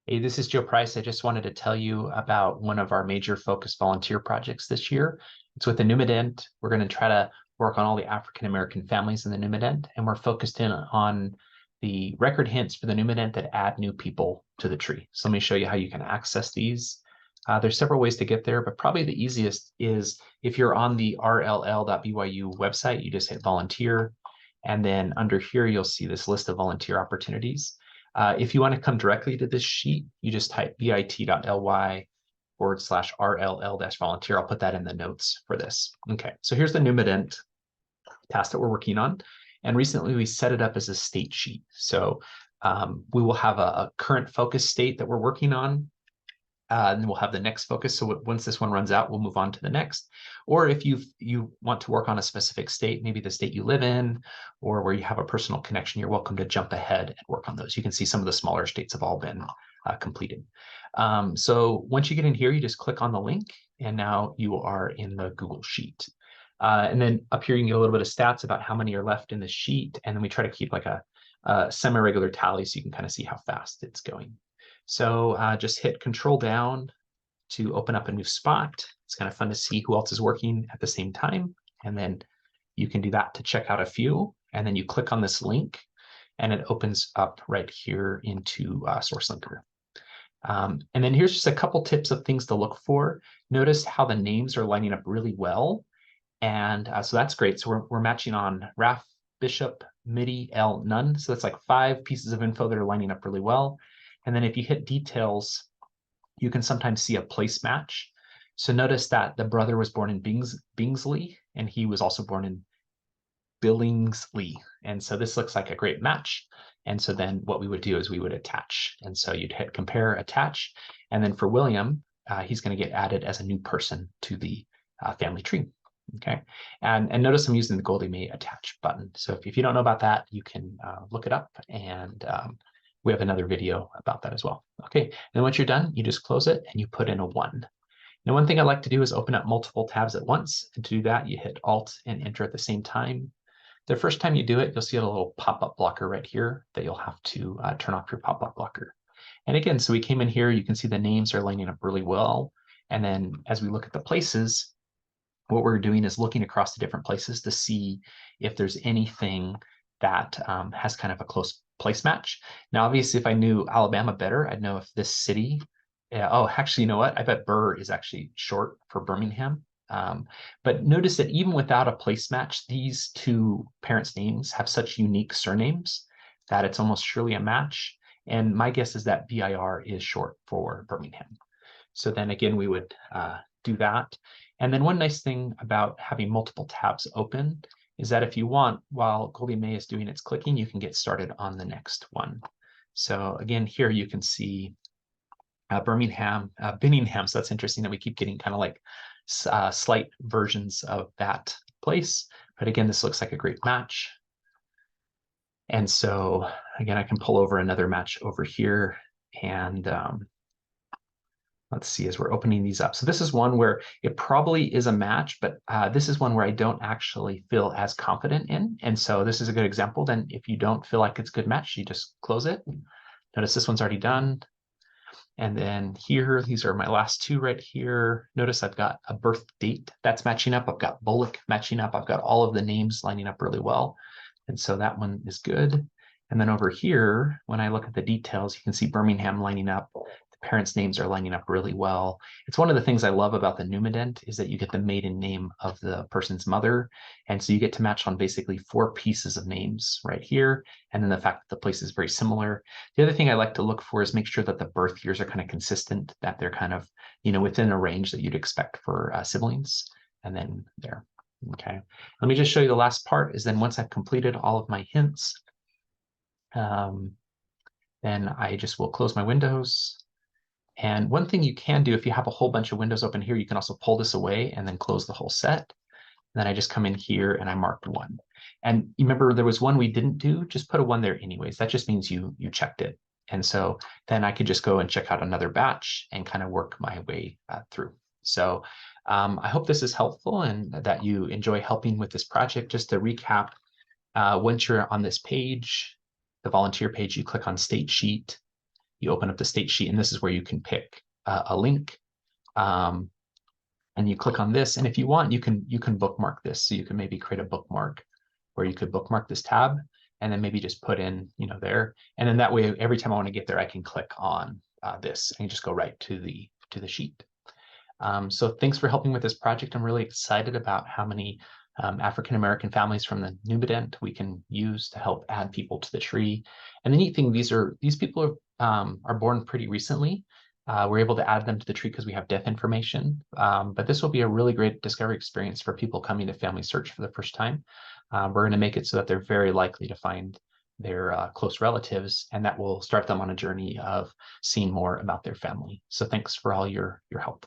Hey, this is Joe Price. I just wanted to tell you about one of our major focus volunteer projects this year. It's with the Numident. We're going to try to work on all the African American families in the Numident, and we're focused in on the record hints for the Numident that add new people to the tree. So let me show you how you can access these. There's several ways to get there, but probably the easiest is if you're on the rll.byu website, you just hit volunteer, and then under here, you'll see this list of volunteer opportunities. If you want to come directly to this sheet, you just type bit.ly/RLL-volunteer. I'll put that in the notes for this. Okay, so here's the Numident task that we're working on. And recently we set it up as a state sheet. So we will have a current focus state that we're working on. And then we'll have the next focus. So once this one runs out, we'll move on to the next. Or if you want to work on a specific state, maybe the state you live in, or where you have a personal connection, you're welcome to jump ahead and work on those. You can see some of the smaller states have all been completed. So once you get in here, you just click on the link, and now you are in the Google Sheet. And then up here, you can get a little bit of stats about how many are left in the sheet. And then we try to keep like a semi-regular tally so you can kind of see how fast it's going. So just hit Control down to open up a new spot. It's kind of fun to see who else is working at the same time. And then you can do that to check out a few. And then you click on this link and it opens up right here into SourceLinker. And then here's just a couple tips of things to look for. Notice how the names are lining up really well. And so that's great. So we're matching on Raf, Bishop, Midi, L, none. So that's like 5 pieces of info that are lining up really well. And then if you hit details, you can sometimes see a place match. So notice that the brother was born in Bingsley, and he was also born in Billingsley. And so this looks like a great match. And so then what we would do is we would attach. And so you'd hit compare, attach. And then for William, he's going to get added as a new person to the family tree. Okay. And notice I'm using the Goldie May attach button. So if you don't know about that, you can look it up, and we have another video about that as well. Okay, then once you're done, you just close it and you put in a 1. Now, one thing I like to do is open up multiple tabs at once. And to do that, you hit Alt and Enter at the same time. The first time you do it, you'll see a little pop-up blocker right here that you'll have to turn off your pop-up blocker. And again, so we came in here, you can see the names are lining up really well. And then as we look at the places, what we're doing is looking across the different places to see if there's anything that has kind of a close place match. Now, obviously, if I knew Alabama better, I'd know if this city, oh, actually, you know what? I bet Burr is actually short for Birmingham. But notice that even without a place match, these two parents' names have such unique surnames that it's almost surely a match. And my guess is that BIR is short for Birmingham. So then again, we would do that. And then one nice thing about having multiple tabs open is that if you want, while Goldie May is doing its clicking, you can get started on the next one. So again, here you can see Birmingham, Binningham. So that's interesting that we keep getting kind of like slight versions of that place. But again, this looks like a great match. And so again, I can pull over another match over here, and let's see as we're opening these up. So this is one where it probably is a match, but this is one where I don't actually feel as confident in. And so this is a good example. Then if you don't feel like it's a good match, you just close it. Notice this one's already done. And then here, these are my last 2 right here. Notice I've got a birth date that's matching up. I've got Bullock matching up. I've got all of the names lining up really well. And so that one is good. And then over here, when I look at the details, you can see Birmingham lining up. The parents' names are lining up really well. It's one of the things I love about the Numident is that you get the maiden name of the person's mother. And so you get to match on basically 4 pieces of names right here. And then the fact that the place is very similar. The other thing I like to look for is make sure that the birth years are kind of consistent, that they're kind of, within a range that you'd expect for siblings. And then there. Okay. Let me just show you the last part is then once I've completed all of my hints, then I just will close my windows. And one thing you can do if you have a whole bunch of windows open here, you can also pull this away and then close the whole set. And then I just come in here and I marked 1. And you remember there was one we didn't do, just put a 1 there anyways. That just means you checked it. And so then I could just go and check out another batch and kind of work my way through. So I hope this is helpful and that you enjoy helping with this project. Just to recap, once you're on this page, the volunteer page, you click on State Sheet. you open up the state sheet, and this is where you can pick a link. And you click on this, and if you want, you can bookmark this. So you can maybe create a bookmark where you could bookmark this tab, and then maybe just put in, there. And then that way, every time I want to get there, I can click on this and just go right to the sheet. So thanks for helping with this project. I'm really excited about how many African-American families from the Numident we can use to help add people to the tree. And the neat thing, these people are born pretty recently. We're able to add them to the tree because we have death information. But this will be a really great discovery experience for people coming to Family Search for the first time. We're going to make it so that they're very likely to find their close relatives, and that will start them on a journey of seeing more about their family. So thanks for all your help.